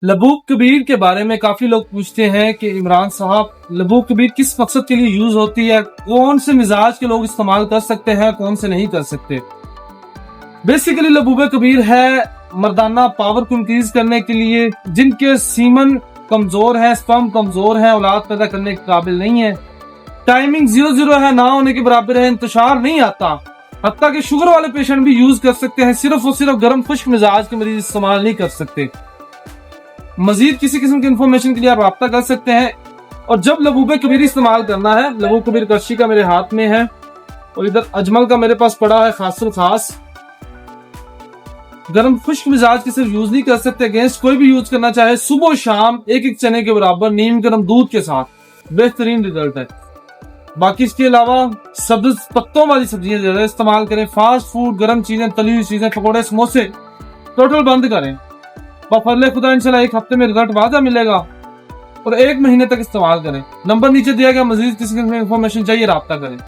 लबूब कबीर के बारे में काफी लोग पूछते हैं कि इमरान साहब, लबूब कबीर किस मकसद के लिए यूज होती है, कौन से मिजाज के लोग इस्तेमाल कर सकते हैं, कौन से नहीं कर सकते। बेसिकली लबूब कबीर है मर्दाना पावर को इंक्रीज करने के लिए, जिनके सीमन कमजोर है, स्पर्म कमजोर है, औलाद पैदा करने के काबिल नहीं है, टाइमिंग 0-0 है, ना होने के बराबर है, इंतशार नहीं आता, हत्ता कि शुगर वाले पेशेंट भी यूज कर सकते हैं। सिर्फ और सिर्फ गर्म खुश्क मिजाज के मरीज इस्तेमाल नहीं कर सकते। मजीद किसी किस्म की इंफॉर्मेशन के लिए आप रब्ता कर सकते हैं। और जब लबूब कबीर इस्तेमाल करना है, लबूब कबीर कर्शी का मेरे हाथ में है और इधर अजमल का मेरे पास पड़ा है खासुल खास। गर्म खुश्क मिजाज की सिर्फ यूज नहीं कर सकते, अगेंस्ट कोई भी यूज करना चाहे सुबह शाम एक एक चने के बराबर नीम गर्म दूध के साथ बेहतरीन रिजल्ट है। बाकी इसके अलावा सब्ज पत्तों वाली सब्जियां ज्यादा इस्तेमाल करें। फास्ट फूड, गर्म चीजें, तली हुई चीजें, पकौड़े, समोसे टोटल बंद करें। बफरले खुदा इंशाल्लाह एक हफ्ते में रिजल्ट वादा मिलेगा और 1 महीने तक इस्तेमाल करें। नंबर नीचे दिया गया, मजीद किसी किस्म की इंफॉर्मेशन चाहिए रब्ता करें।